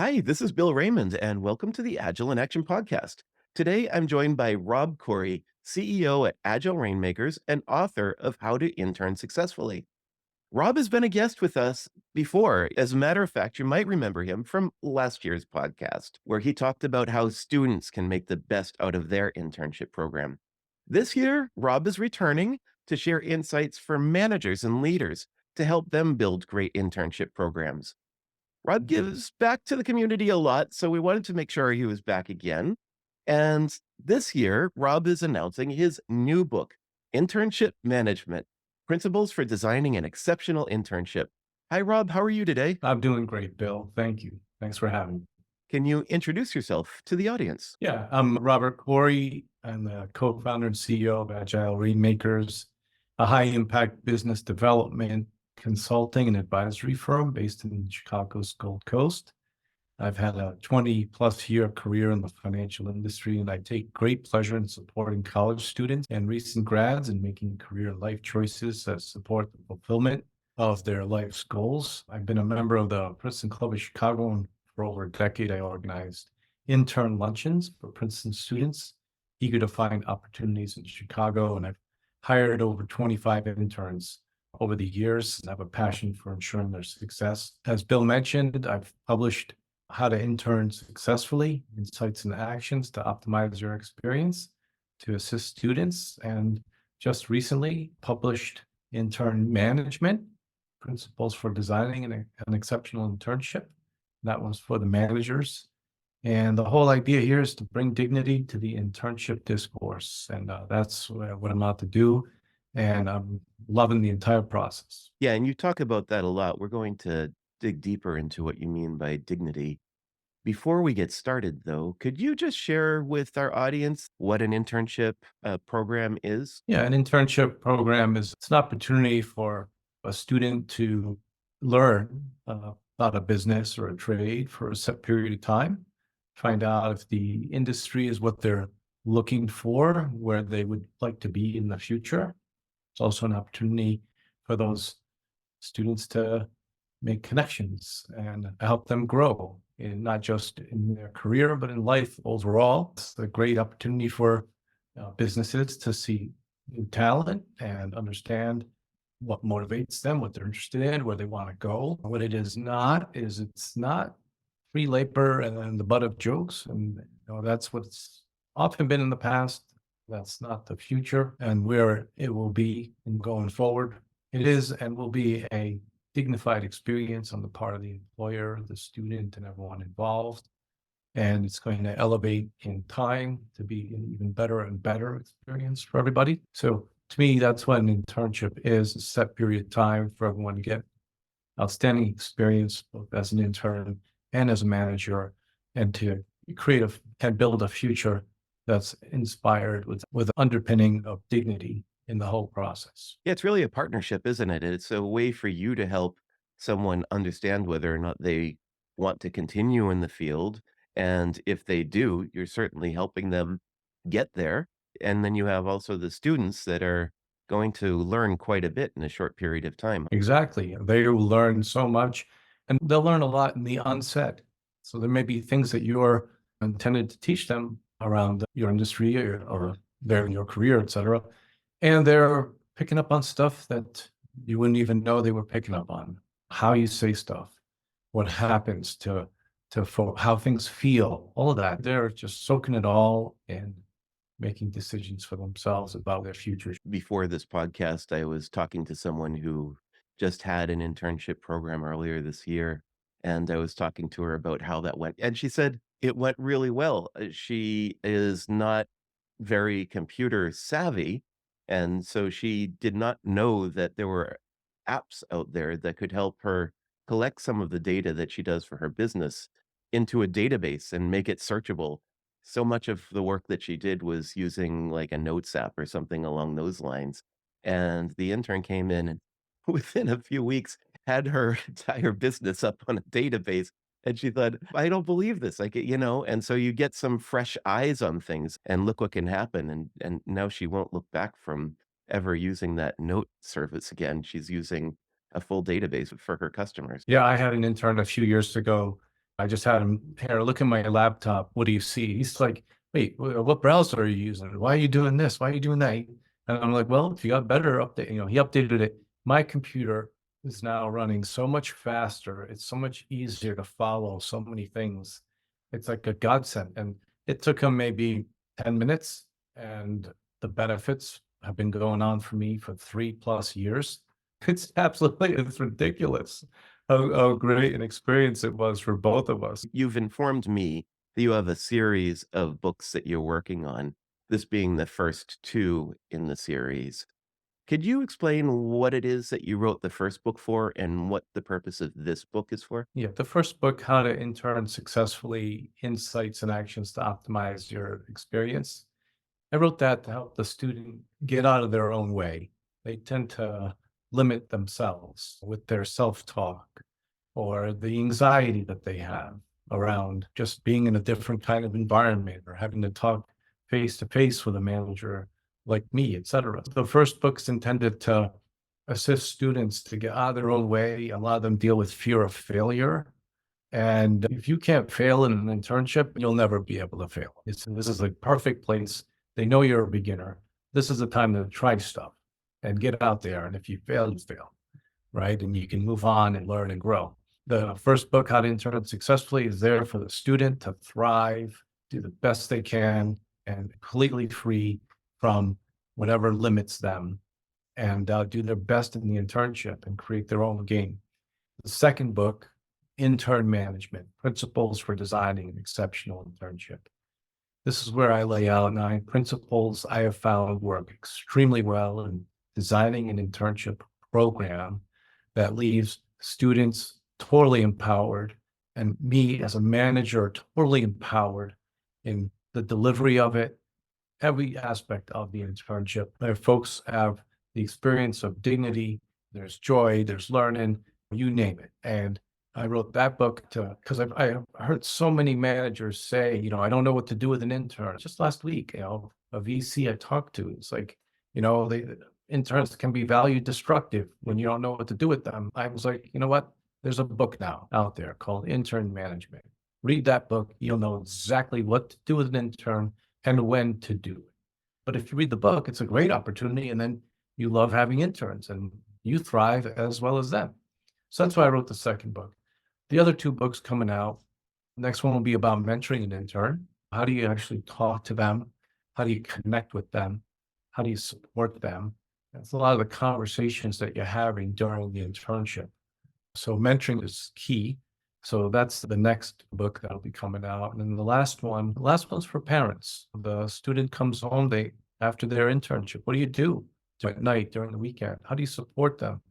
Hi, this is Bill Raymond, and welcome to the Agile in Action podcast. Today, I'm joined by Rob Khoury, CEO at Agile Rainmakers and author of How to Intern Successfully. Rob has been a guest with us before. As a matter of fact, you might remember him from last year's podcast, where he talked about how students can make the best out of their internship program. This year, Rob is returning to share insights for managers and leaders to help them build great internship programs. Rob gives back to the community a lot, so we wanted to make sure he was back again. And this year, Rob is announcing his new book, Internship Management: Principles for Designing an Exceptional Internship. Hi, Rob. How are you today? I'm doing great, Bill. Thank you. Thanks for having me. Can you introduce yourself to the audience? Yeah, I'm Robert Khoury. I'm the co-founder and CEO of Agile Rainmakers, a high-impact business development consulting and advisory firm based in Chicago's Gold Coast. I've had a 20-plus year career in the financial industry, and I take great pleasure in supporting college students and recent grads in making career life choices that support the fulfillment of their life's goals. I've been a member of the Princeton Club of Chicago, and for over a decade, I organized intern luncheons for Princeton students eager to find opportunities in Chicago. And I've hired over 25 interns over the years and have a passion for ensuring their success. As Bill mentioned, I've published How to Intern Successfully: Insights and Actions to Optimize Your Experience to assist students, and just recently published Intern Management: Principles for Designing an Exceptional Internship. That was for the managers. And the whole idea here is to bring dignity to the internship discourse. And that's what I'm out to do. And I'm loving the entire process. Yeah, and you talk about that a lot. We're going to dig deeper into what you mean by dignity. Before we get started, though, could you just share with our audience what an internship program is? Yeah, an internship program is it's an opportunity for a student to learn about a business or a trade for a set period of time, find out if the industry is what they're looking for, where they would like to be in the future. It's also an opportunity for those students to make connections and help them grow in not just in their career, but in life overall. It's a great opportunity for businesses to see new talent and understand what motivates them, what they're interested in, where they want to go. What it is not is it's not free labor and the butt of jokes. And that's what's often been in the past. That's not the future, and where it will be in going forward. It is and will be a dignified experience on the part of the employer, the student, and everyone involved. And it's going to elevate in time to be an even better and better experience for everybody. So to me, that's what an internship is: a set period of time for everyone to get outstanding experience, both as an intern and as a manager, and to create and build a future that's inspired with underpinning of dignity in the whole process. Yeah, it's really a partnership, isn't it? It's a way for you to help someone understand whether or not they want to continue in the field. And if they do, you're certainly helping them get there. And then you have also the students that are going to learn quite a bit in a short period of time. Exactly. They will learn so much, and they'll learn a lot in the onset. So there may be things that you're intended to teach them around your industry or your career, et cetera. And they're picking up on stuff that you wouldn't even know they were picking up on. How you say stuff, what happens to how things feel, all of that. They're just soaking it all in, making decisions for themselves about their future. Before this podcast, I was talking to someone who just had an internship program earlier this year, and I was talking to her about how that went. And she said it went really well. She is not very computer savvy, and so she did not know that there were apps out there that could help her collect some of the data that she does for her business into a database and make it searchable. So much of the work that she did was using like a notes app or something along those lines. And the intern came in and within a few weeks had her entire business up on a database. And she thought, I don't believe this. And so you get some fresh eyes on things and look what can happen. And now she won't look back from ever using that note service again. She's using a full database for her customers. Yeah, I had an intern a few years ago I just had him, "Here, look at my laptop. What do you see?" He's like, "Wait, what browser are you using? Why are you doing this? Why are you doing that?" And I'm like, "Well, if you got better update," he updated it. My computer is now running so much faster. It's so much easier to follow so many things. It's like a godsend. And it took him maybe 10 minutes, and the benefits have been going on for me for 3+ years. It's ridiculous how great an experience it was for both of us. You've informed me that you have a series of books that you're working on, this being the first 2 in the series. Could you explain what it is that you wrote the first book for and what the purpose of this book is for? Yeah, the first book, How to Intern Successfully: Insights and Actions to Optimize Your Experience. I wrote that to help the student get out of their own way. They tend to limit themselves with their self-talk or the anxiety that they have around just being in a different kind of environment or having to talk face to face with a manager like me, etc. The first book's intended to assist students to get out of their own way, allow them deal with fear of failure. And if you can't fail in an internship, you'll never be able to fail. This is a perfect place. They know you're a beginner. This is the time to try stuff and get out there. And if you fail, you fail, right? And you can move on and learn and grow. The first book, How to Intern Successfully, is there for the student to thrive, do the best they can, and completely free from whatever limits them, and do their best in the internship and create their own game. The second book, Intern Management: Principles for Designing an Exceptional Internship. This is where I lay out 9 principles I have found work extremely well in designing an internship program that leaves students totally empowered and me as a manager totally empowered in the delivery of it, every aspect of the internship. Their folks have the experience of dignity, there's joy, there's learning, you name it. And I wrote that book to because I heard so many managers say, I don't know what to do with an intern. Just last week, a VC I talked to, it's like, they interns can be value destructive when you don't know what to do with them. I was like, you know what? There's a book now out there called Intern Management. Read that book, you'll know exactly what to do with an intern and when to do it. But if you read the book, it's a great opportunity, and then you love having interns and you thrive as well as them. So that's why I wrote the second book. The other 2 books coming out, next one will be about mentoring an intern. How do you actually talk to them? How do you connect with them? How do you support them? That's a lot of the conversations that you're having during the internship. So mentoring is key. So that's the next book that'll be coming out. And then the last one's for parents. The student comes home, after their internship. What do you do at night during the weekend? How do you support them?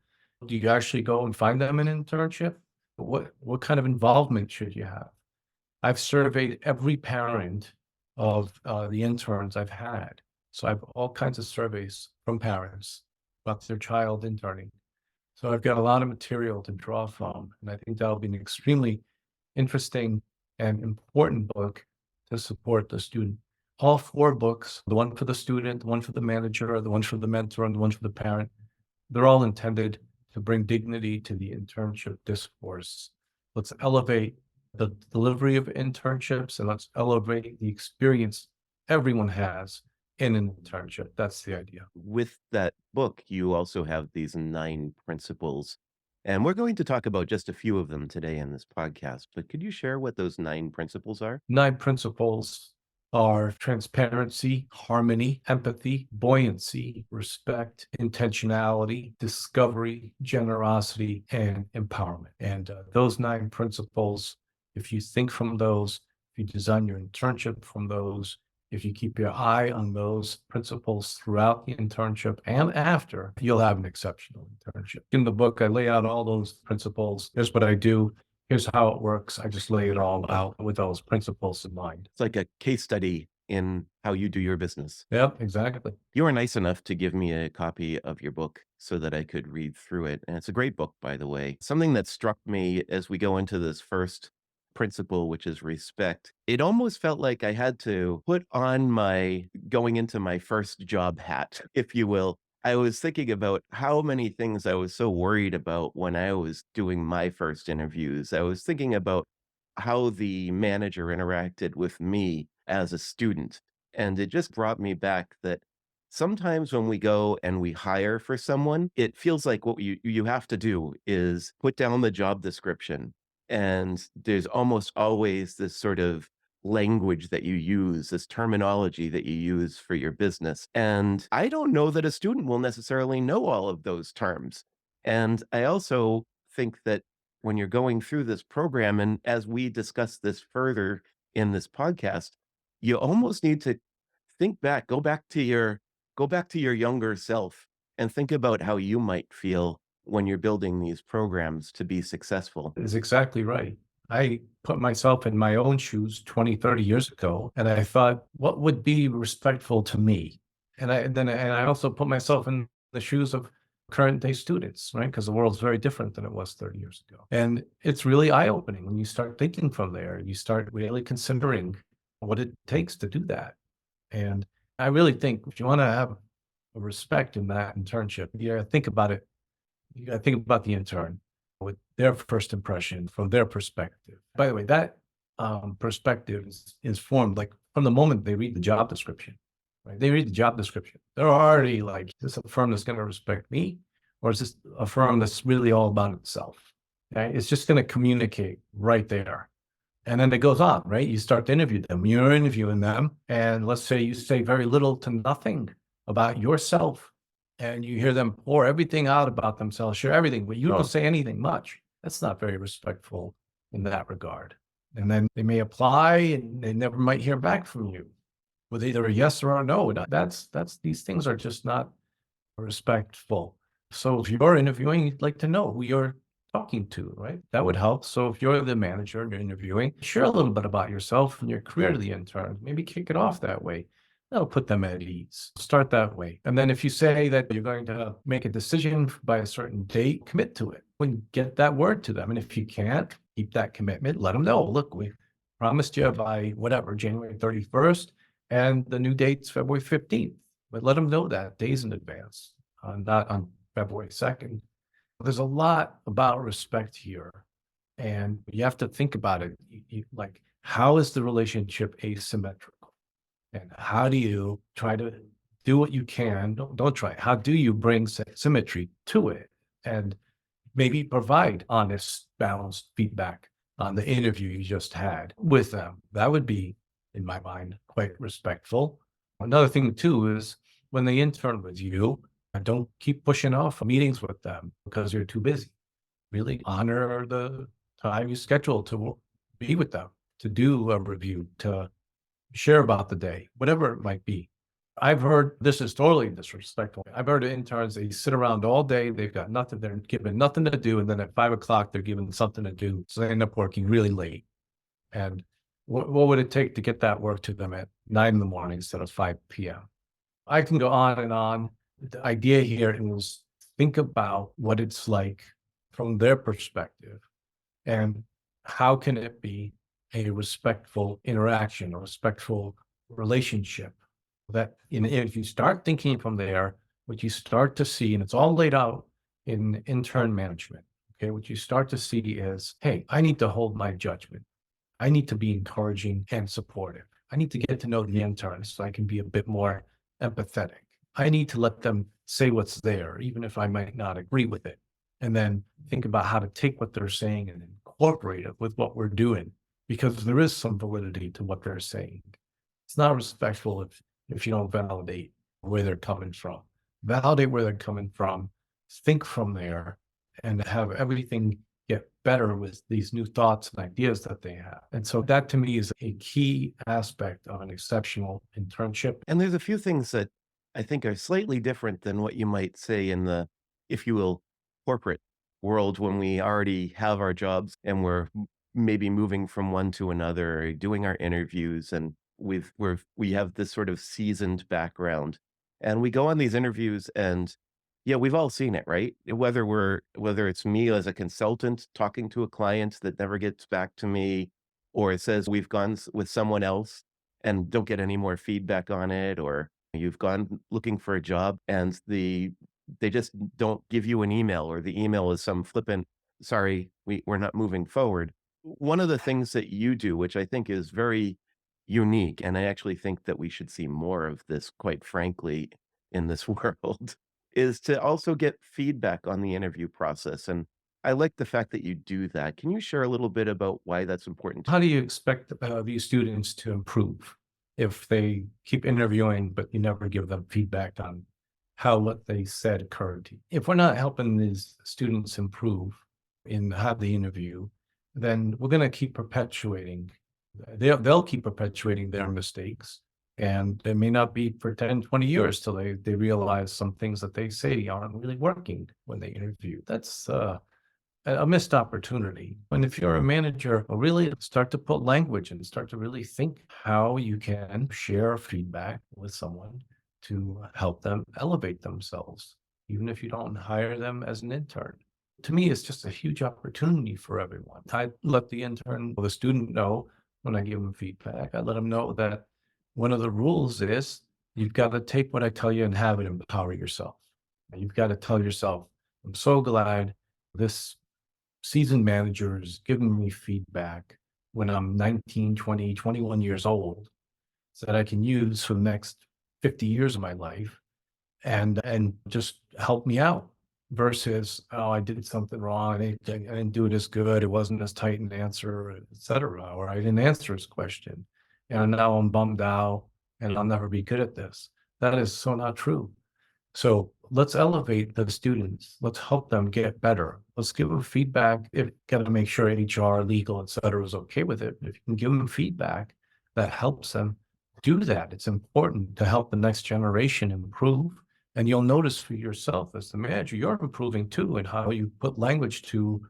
Do you actually go and find them an internship? What kind of involvement should you have? I've surveyed every parent of the interns I've had. So I have all kinds of surveys from parents about their child interning. So I've got a lot of material to draw from, and I think that'll be an extremely interesting and important book to support the student. All 4 books, the one for the student, the one for the manager, the one for the mentor, and the one for the parent, they're all intended to bring dignity to the internship discourse. Let's elevate the delivery of internships, and let's elevate the experience everyone has in an internship. That's the idea. With that book, you also have these 9 principles, and we're going to talk about just a few of them today in this podcast, but could you share what those 9 principles are? 9 principles are transparency, harmony, empathy, buoyancy, respect, intentionality, discovery, generosity, and empowerment. And those 9 principles, if you think from those, if you design your internship from those, if you keep your eye on those principles throughout the internship and after, you'll have an exceptional internship. In the book, I lay out all those principles. Here's what I do. Here's how it works. I just lay it all out with those principles in mind. It's like a case study in how you do your business. Yep, exactly. You were nice enough to give me a copy of your book so that I could read through it. And it's a great book, by the way. Something that struck me as we go into this first principle, which is respect, it almost felt like I had to put on my going into my first job hat, if you will. I was thinking about how many things I was so worried about when I was doing my first interviews. I was thinking about how the manager interacted with me as a student. And it just brought me back that sometimes when we go and we hire for someone, it feels like what you have to do is put down the job description. And there's almost always this sort of language that you use, this terminology that you use for your business. And I don't know that a student will necessarily know all of those terms. And I also think that when you're going through this program, and as we discuss this further in this podcast, you almost need to think back, go back to your younger self and think about how you might feel when you're building these programs to be successful. Is exactly right. I put myself in my own shoes 20, 30 years ago, and I thought, what would be respectful to me? And I also put myself in the shoes of current day students, right? Because the world's very different than it was 30 years ago. And it's really eye-opening when you start thinking from there. You start really considering what it takes to do that. And I really think if you want to have a respect in that internship, you gotta think about it. You gotta think about the intern with their first impression from their perspective. By the way, that perspective is formed like from the moment they read the job description, right? They read the job description. They're already like, is this a firm that's going to respect me? Or is this a firm that's really all about itself? Okay? It's just going to communicate right there. And then it goes on, right? You start to interview them. You're interviewing them. And let's say you say very little to nothing about yourself and you hear them pour everything out about themselves, share everything, but you don't say anything much. That's not very respectful in that regard. And then they may apply and they never might hear back from you with either a yes or a no. And that's these things are just not respectful. So if you're interviewing, you'd like to know who you're talking to, right? That would help. So if you're the manager and you're interviewing, share a little bit about yourself and your career to the intern. Maybe kick it off that way. That'll put them at ease. Start that way. And then if you say that you're going to make a decision by a certain date, commit to it. When get that word to them. And if you can't keep that commitment, let them know. Look, we promised you by whatever, January 31st, and the new date's February 15th. But let them know that days in advance, not on February 2nd. There's a lot about respect here. And you have to think about it. Like, how is the relationship asymmetrical? And how do you try to do what you can? Don't try. How do you bring symmetry to it? And maybe provide honest, balanced feedback on the interview you just had with them. That would be, in my mind, quite respectful. Another thing, too, is when they intern with you, don't keep pushing off meetings with them because you're too busy. Really honor the time you schedule to be with them, to do a review, to share about the day, whatever it might be. I've heard this is totally disrespectful. I've heard of interns, they sit around all day, they've got nothing, they're given nothing to do, and then at 5 o'clock, they're given something to do. So they end up working really late. And what would it take to get that work to them at 9 in the morning instead of 5 p.m.? I can go on and on. The idea here is think about what it's like from their perspective and how can it be a respectful interaction, a respectful relationship that if you start thinking from there, what you start to see, and it's all laid out in intern management, okay, what you start to see is, hey, I need to hold my judgment. I need to be encouraging and supportive. I need to get to know the interns so I can be a bit more empathetic. I need to let them say what's there, even if I might not agree with it. And then think about how to take what they're saying and incorporate it with what we're doing, because there is some validity to what they're saying. It's not respectful if you don't validate where they're coming from. Validate where they're coming from, think from there, and have everything get better with these new thoughts and ideas that they have. And so that to me is a key aspect of an exceptional internship. And there's a few things that I think are slightly different than what you might say in the, if you will, corporate world when we already have our jobs and we're maybe moving from one to another, or doing our interviews, and we have this sort of seasoned background, and we go on these interviews, and yeah, we've all seen it, right? Whether it's me as a consultant talking to a client that never gets back to me, or it says we've gone with someone else and don't get any more feedback on it, or you've gone looking for a job and they just don't give you an email, or the email is some flippant, sorry, we're not moving forward. one of the things that you do, which I think is very unique, and I actually think that we should see more of this, quite frankly, in this world, is to also get feedback on the interview process. And I like the fact that you do that. Can you share a little bit about why that's important to How do you? you expect these students to improve if they keep interviewing, but you never give them feedback on how what they said occurred to you? If we're not helping these students improve in how they interview, then we're going to keep perpetuating. They'll keep perpetuating their mistakes. And it may not be for 10, 20 years till they realize some things that they say aren't really working when they interview. That's a missed opportunity. And if you're a manager, really start to put language and start to really think how you can share feedback with someone to help them elevate themselves, even if you don't hire them as an intern. To me, it's just a huge opportunity for everyone. I let the intern or the student know when I give them feedback. I let them know that one of the rules is you've got to take what I tell you and have it empower yourself. And you've got to tell yourself, I'm so glad this seasoned managers giving me feedback when I'm 19, 20, 21 years old so that I can use for the next 50 years of my life and just help me out versus, oh, I did something wrong. I didn't do it as good. It wasn't as tight an answer, et cetera, or I didn't answer his question. And now I'm bummed out and I'll never be good at this. That is so not true. So let's elevate the students. Let's help them get better. Let's give them feedback. If got to make sure HR, legal, et cetera, is okay with it. If you can give them feedback that helps them do that, it's important to help the next generation improve. And you'll notice for yourself as the manager, you're improving too, and how you put language to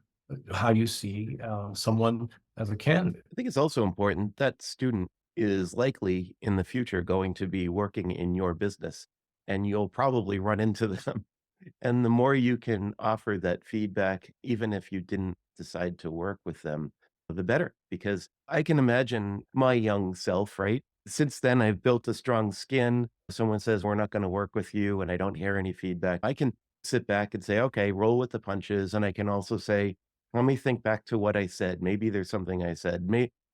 how you see someone as a candidate. I think it's also important that student is likely in the future going to be working in your business, and you'll probably run into them. And the more you can offer that feedback, even if you didn't decide to work with them, the better. Because I can imagine my young self, right? Since then, I've built a strong skin. Someone says, we're not going to work with you, and I don't hear any feedback. I can sit back and say, okay, roll with the punches. And I can also say, let me think back to what I said. Maybe there's something I said,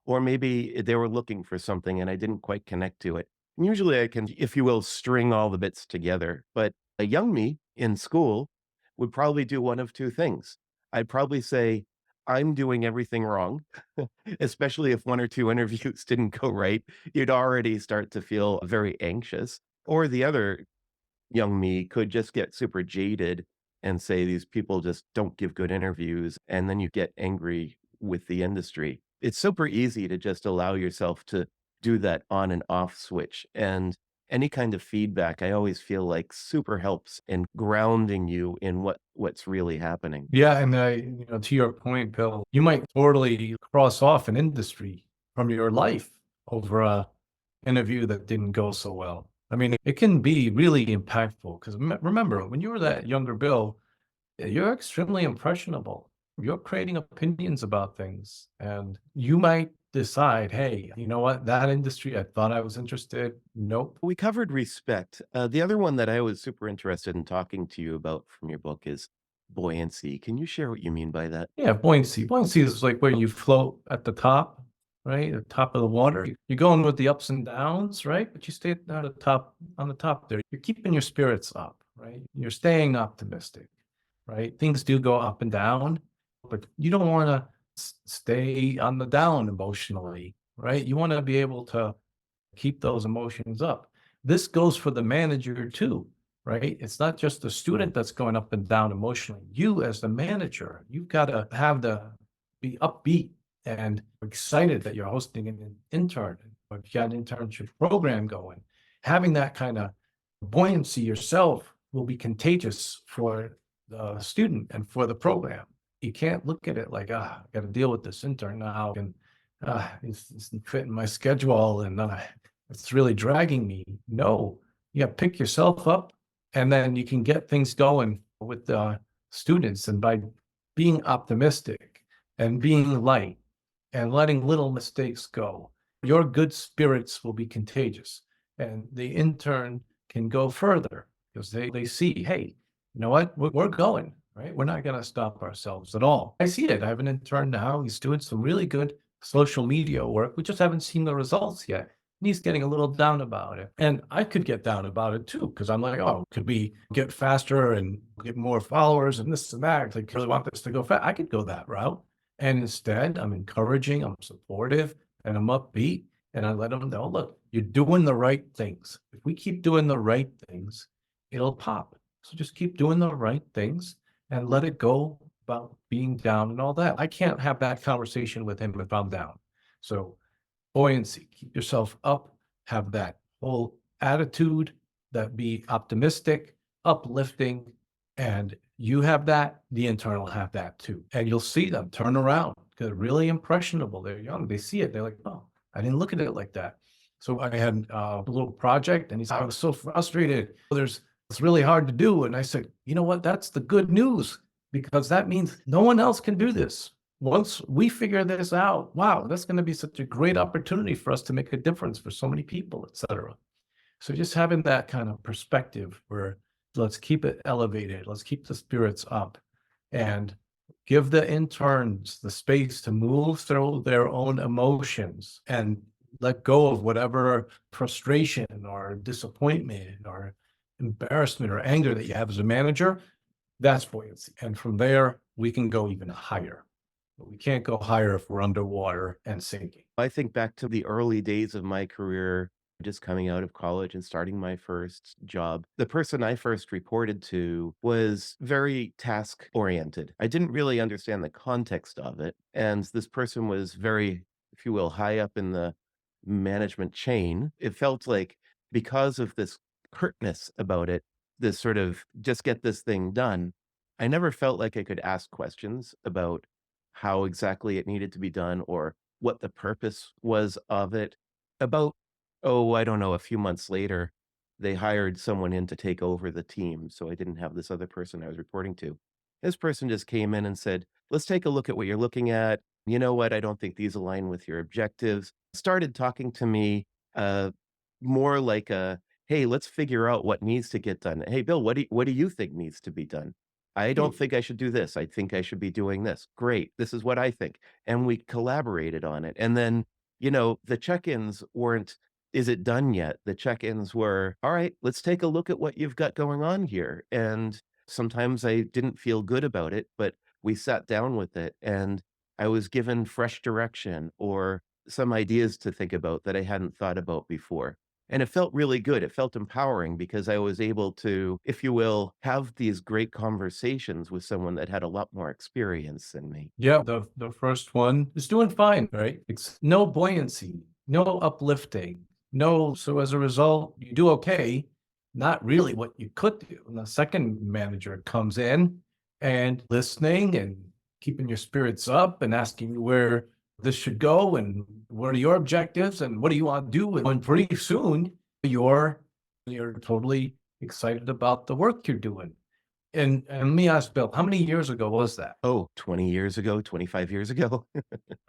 or maybe they were looking for something and I didn't quite connect to it. And usually I can, if you will, string all the bits together. But a young me in school would probably do one of two things. I'd probably say, I'm doing everything wrong, especially if one or two interviews didn't go right. You'd already start to feel very anxious. Or the other young me could just get super jaded and say these people just don't give good interviews, and then you get angry with the industry. It's super easy to just allow yourself to do that on and off switch, and any kind of feedback, I always feel like super helps in grounding you in what's really happening. Yeah, and to your point, Bill, you might totally cross off an industry from your life over a interview that didn't go so well. I mean, it can be really impactful because remember, when you were that younger Bill, you're extremely impressionable. You're creating opinions about things, and you might decide, hey, you know what, that industry, I thought I was interested. Nope. We covered respect. The other one that I was super interested in talking to you about from your book is buoyancy. Can you share what you mean by that? Yeah, buoyancy. Buoyancy is like when you float at the top, right? At the top of the water. You're going with the ups and downs, right? But you stay at the top on the top there. You're keeping your spirits up, right? You're staying optimistic, right? Things do go up and down, but you don't want to stay on the down emotionally, right? You want to be able to keep those emotions up. This goes for the manager too, right? It's not just the student that's going up and down emotionally. You as the manager, you've got to have the be upbeat and excited that you're hosting an intern or if you got an internship program going. Having that kind of buoyancy yourself will be contagious for the student and for the program. You can't look at it like, I got to deal with this intern now, and it's fitting my schedule, and it's really dragging me. No, you got to pick yourself up, and then you can get things going with students. And by being optimistic and being light and letting little mistakes go, your good spirits will be contagious. And the intern can go further because they see, hey, you know what, we're going. right? We're not going to stop ourselves at all. I see it. I have an intern now. He's doing some really good social media work. We just haven't seen the results yet. And he's getting a little down about it. And I could get down about it too, because I'm like, oh, could we get faster and get more followers and this and that? Like, really want this to go fast. I could go that route. And instead, I'm encouraging, I'm supportive, and I'm upbeat. And I let them know, look, you're doing the right things. If we keep doing the right things, it'll pop. So just keep doing the right things and let it go about being down and all that. I can't have that conversation with him if I'm down. So buoyancy, keep yourself up, have that whole attitude, that be optimistic, uplifting, and you have that, the intern will have that too. And you'll see them turn around because they're really impressionable. They're young, they see it, they're like, oh, I didn't look at it like that. So I had a little project and he's, I was so frustrated. It's really hard to do. And I said, you know what? That's the good news because that means no one else can do this. Once we figure this out, wow, that's going to be such a great opportunity for us to make a difference for so many people, et cetera. So just having that kind of perspective where let's keep it elevated, let's keep the spirits up and give the interns the space to move through their own emotions and let go of whatever frustration or disappointment or embarrassment or anger that you have as a manager. That's buoyancy. And from there, we can go even higher. But we can't go higher if we're underwater and sinking. I think back to the early days of my career, just coming out of college and starting my first job. The person I first reported to was very task oriented. I didn't really understand the context of it. And this person was very, if you will, high up in the management chain. It felt like because of this curtness about it, this sort of just get this thing done, I never felt like I could ask questions about how exactly it needed to be done or what the purpose was of it. About, oh, I don't know, a few months later, they hired someone in to take over the team, so I didn't have this other person I was reporting to. This person just came in and said, "Let's take a look at what you're looking at. You know what? I don't think these align with your objectives." Started talking to me, uh, more like a, "Hey, let's figure out what needs to get done. Hey, Bill, what do you think needs to be done? I don't think I should do this. I think I should be doing this. Great. This is what I think." And we collaborated on it. And then, the check-ins weren't, "Is it done yet?" The check-ins were, "All right, let's take a look at what you've got going on here." And sometimes I didn't feel good about it, but we sat down with it and I was given fresh direction or some ideas to think about that I hadn't thought about before. And it felt really good. It felt empowering because I was able to, if you will, have these great conversations with someone that had a lot more experience than me. Yeah, the first one is doing fine, right? It's no buoyancy, no uplifting, no. So as a result, you do okay, not really what you could do. And the second manager comes in and listening and keeping your spirits up and asking you where this should go and what are your objectives and what do you want to do? And pretty soon you're totally excited about the work you're doing. And let me ask Bill, how many years ago was that? Oh, 20 years ago, 25 years ago.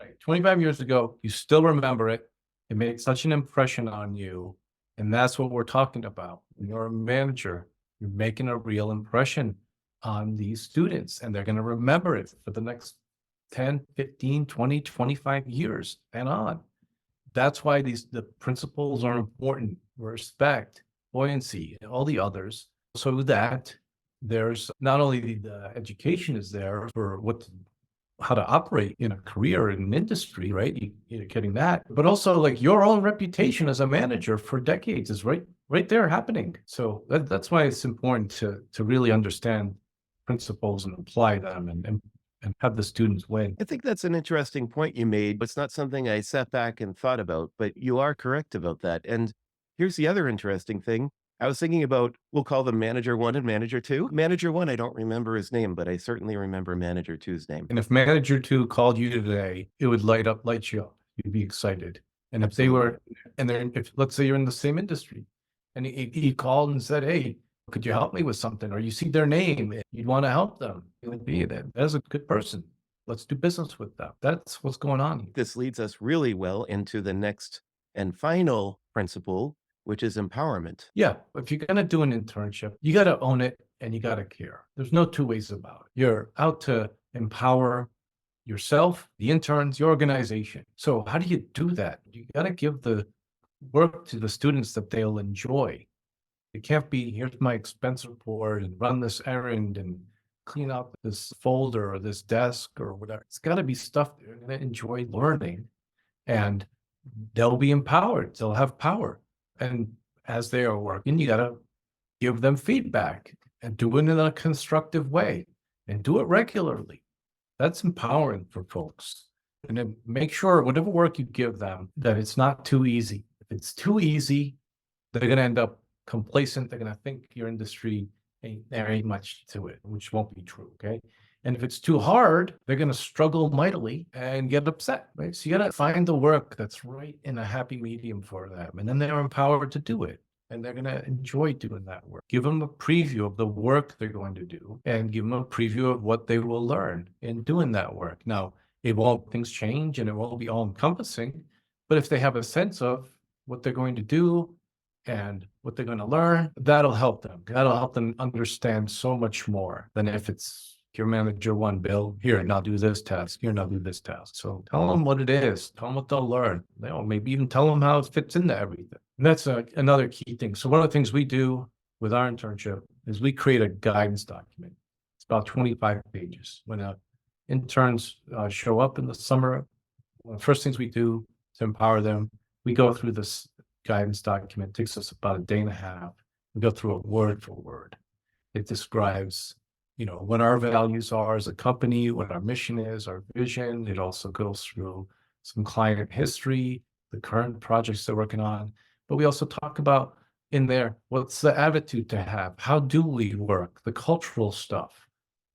Right, 25 years ago, you still remember it. It made such an impression on you, and that's what we're talking about. When you're a manager, you're making a real impression on these students, and they're gonna remember it for the next 10, 15, 20, 25 years and on. That's why the principles are important, respect, buoyancy, and all the others, so that there's not only the education is there for how to operate in a career in an industry, right? You're getting that, but also like your own reputation as a manager for decades is right there happening. So that's why it's important to really understand principles and apply them and have the students win. I think that's an interesting point you made. It's not something I sat back and thought about, but you are correct about that. And here's the other interesting thing. I was thinking about, we'll call them manager one and manager two. Manager one, I don't remember his name, but I certainly remember manager two's name. And if manager two called you today, it would light you up. You'd be excited. And if they were, and then if let's say you're in the same industry, and he called and said, "Hey, could you help me with something?" Or you see their name, and you'd want to help them. It would be that that's a good person. Let's do business with them. That's what's going on here. This leads us really well into the next and final principle, which is empowerment. Yeah, if you're gonna do an internship, you got to own it and you got to care. There's no two ways about it. You're out to empower yourself, the interns, your organization. So how do you do that? You got to give the work to the students that they'll enjoy. It can't be, here's my expense report and run this errand and clean out this folder or this desk or whatever. It's got to be stuff they're going to enjoy learning, and they'll be empowered. They'll have power. And as they are working, you got to give them feedback and do it in a constructive way and do it regularly. That's empowering for folks. And then make sure whatever work you give them, that it's not too easy. If it's too easy, they're going to end up complacent. They're going to think your industry there ain't much to it, which won't be true. Okay. And if it's too hard, they're going to struggle mightily and get upset. Right. So you got to find the work that's right in a happy medium for them. And then they're empowered to do it. And they're going to enjoy doing that work. Give them a preview of the work they're going to do and give them a preview of what they will learn in doing that work. Now, things change and it won't be all encompassing, but if they have a sense of what they're going to do and what they're going to learn, that'll help them. That'll help them understand so much more than if it's your manager one bill, here, now do this task, here, now do this task. So tell them what it is, tell them what they'll learn. Maybe even tell them how it fits into everything. And that's another key thing. So one of the things we do with our internship is we create a guidance document. It's about 25 pages. When interns show up in the summer, one of the first things we do to empower them, we go through this guidance document. It takes us about a day and a half. We go through it word for word. It describes, what our values are as a company, what our mission is, our vision. It also goes through some client history, the current projects they're working on. But we also talk about in there, what's the attitude to have? How do we work? The cultural stuff,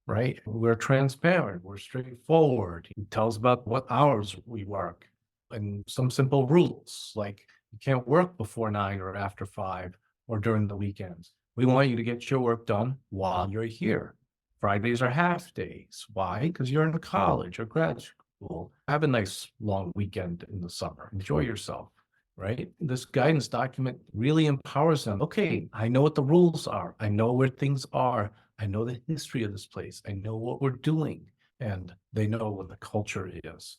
right? We're transparent, we're straightforward. It tells about what hours we work and some simple rules, like you can't work before 9 or after 5 or during the weekends. We want you to get your work done while you're here. Fridays are half days. Why? Because you're in college or grad school. Have a nice long weekend in the summer. Enjoy yourself, right? This guidance document really empowers them. Okay, I know what the rules are. I know where things are. I know the history of this place. I know what we're doing. And they know what the culture is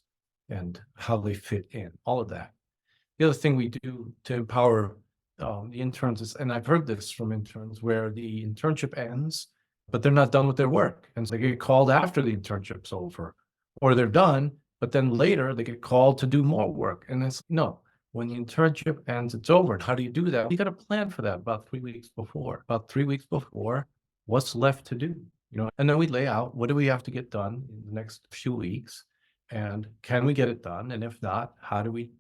and how they fit in, all of that. The other thing we do to empower the interns is, and I've heard this from interns, where the internship ends, but they're not done with their work. And so they get called after the internship's over, or they're done, but then later they get called to do more work. And it's no, when the internship ends, it's over. And how do you do that? You got to plan for that about 3 weeks before. About 3 weeks before, what's left to do? And then we lay out what do we have to get done in the next few weeks, and can we get it done? And if not, how do we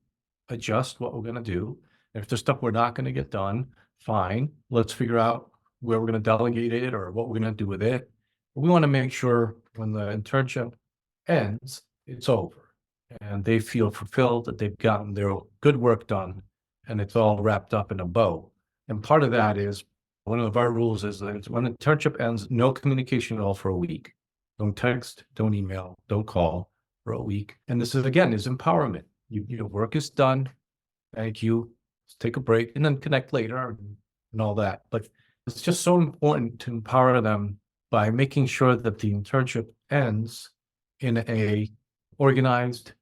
adjust what we're going to do? If there's stuff we're not going to get done, fine. Let's figure out where we're going to delegate it or what we're going to do with it. But we want to make sure when the internship ends, it's over and they feel fulfilled, that they've gotten their good work done and it's all wrapped up in a bow. And part of that is, one of our rules is that when the internship ends, no communication at all for a week. Don't text, don't email, don't call for a week. And this is, again, is empowerment. Your work is done. Thank you. Let's take a break and then connect later and all that. But it's just so important to empower them by making sure that the internship ends in a organized,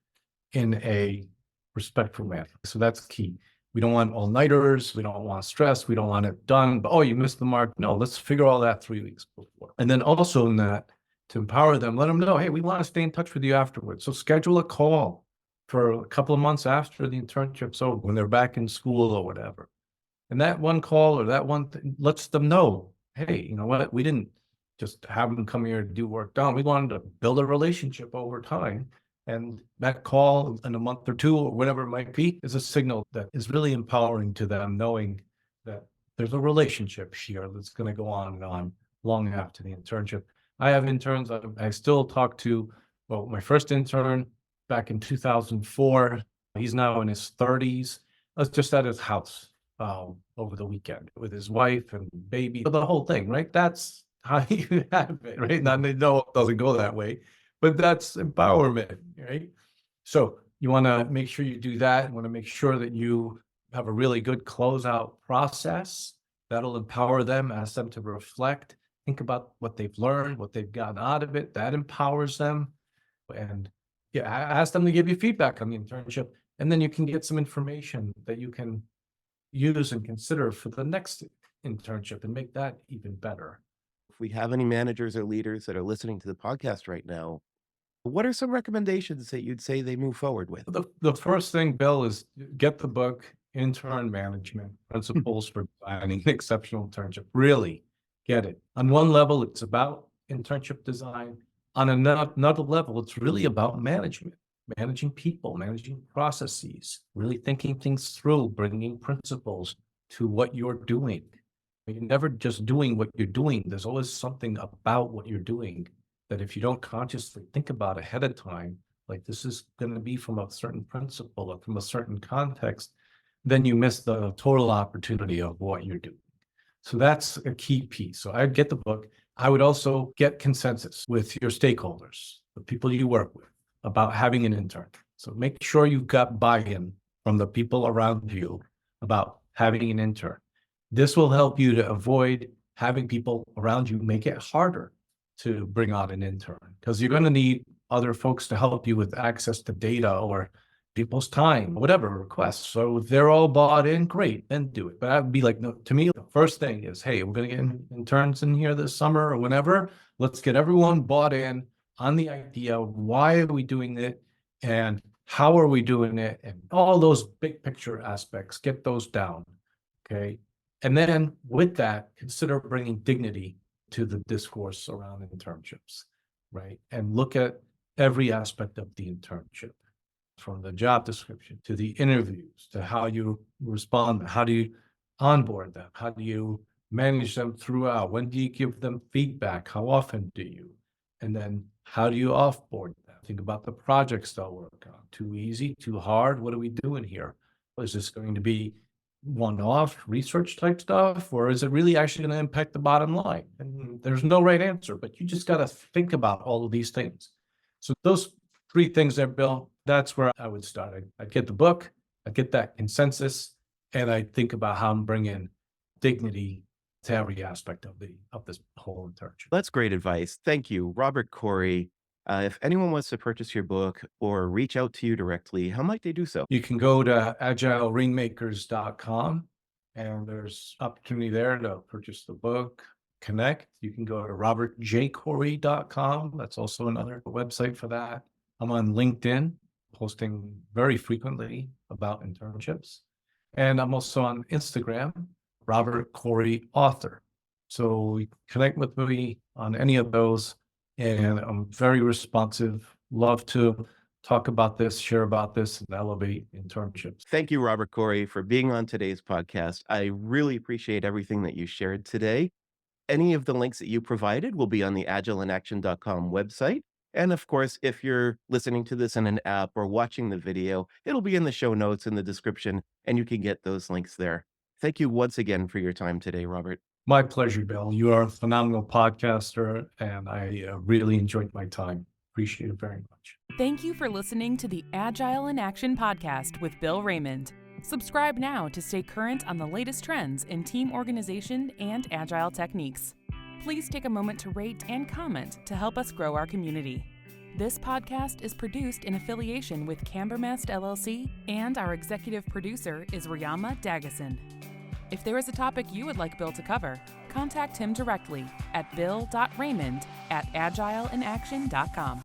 in a respectful manner. So that's key. We don't want all-nighters. We don't want stress. We don't want it done. But, oh, you missed the mark. No, let's figure all that 3 weeks before. And then also in that, to empower them, let them know, hey, we want to stay in touch with you afterwards. So schedule a call for a couple of months after the internship's over, when they're back in school or whatever. And that one call or that one thing lets them know, hey, you know what? We didn't just have them come here to do work done. We wanted to build a relationship over time. And that call in a month or two or whatever it might be is a signal that is really empowering to them, knowing that there's a relationship here that's going to go on and on long after the internship. I have interns I still talk to. Well, my first intern back in 2004, he's now in his 30s. I was just at his house over the weekend with his wife and baby, the whole thing, right? That's how you have it, right? Now, they know it doesn't go that way, but that's empowerment, right? So you want to make sure you do that. You want to make sure that you have a really good closeout process that'll empower them, ask them to reflect, think about what they've learned, what they've gotten out of it. That empowers them. And yeah, ask them to give you feedback on the internship. And then you can get some information that you can use and consider for the next internship and make that even better. If we have any managers or leaders that are listening to the podcast right now, what are some recommendations that you'd say they move forward with? The first thing, Bill, is get the book, Intern Management Principles for Designing an Exceptional Internship. Really get it. On one level, it's about internship design. On another level, it's really about management, managing people, managing processes, really thinking things through, bringing principles to what you're doing. You're never just doing what you're doing. There's always something about what you're doing that if you don't consciously think about ahead of time, like this is going to be from a certain principle or from a certain context, then you miss the total opportunity of what you're doing. So that's a key piece. So I'd get the book. I would also get consensus with your stakeholders, the people you work with, about having an intern. So make sure you've got buy-in from the people around you about having an intern. This will help you to avoid having people around you make it harder to bring on an intern, because you're going to need other folks to help you with access to data or people's time, whatever requests. So if they're all bought in, great, then do it. But I'd be like, no, to me, the first thing is, hey, we're going to get interns in here this summer or whenever. Let's get everyone bought in on the idea of why are we doing it and how are we doing it, and all those big picture aspects, get those down. Okay. And then with that, consider bringing dignity to the discourse around internships, right? And look at every aspect of the internship, from the job description to the interviews, to how you respond, how do you onboard them, how do you manage them throughout, when do you give them feedback, how often do you, and then how do you offboard them? Think about the projects they'll work on. Too easy, too hard, what are we doing here? Is this going to be one-off research type stuff, or is it really actually going to impact the bottom line? And there's no right answer, but you just got to think about all of these things. So those three things there, Bill, that's where I would start. I'd get the book, I'd get that consensus, and I'd think about how I'm bringing dignity to every aspect of this whole internship. That's great advice. Thank you, Robert Khoury. If anyone wants to purchase your book or reach out to you directly, how might they do so? You can go to agilerainmakers.com, and there's opportunity there to purchase the book, connect. You can go to robertjkhoury.com. That's also another website for that. I'm on LinkedIn, posting very frequently about internships. And I'm also on Instagram, Robert Khoury Author. So connect with me on any of those. And I'm very responsive. Love to talk about this, share about this, and elevate internships. Thank you, Robert Khoury, for being on today's podcast. I really appreciate everything that you shared today. Any of the links that you provided will be on the agileinAction.com website. And of course, if you're listening to this in an app or watching the video, it'll be in the show notes in the description, and you can get those links there. Thank you once again for your time today, Robert. My pleasure, Bill. You are a phenomenal podcaster, and I really enjoyed my time. Appreciate it very much. Thank you for listening to the Agile in Action podcast with Bill Raymond. Subscribe now to stay current on the latest trends in team organization and agile techniques. Please take a moment to rate and comment to help us grow our community. This podcast is produced in affiliation with Cambermast LLC, and our executive producer is Riyama Dagason. If there is a topic you would like Bill to cover, contact him directly at bill.raymond@agileinAction.com.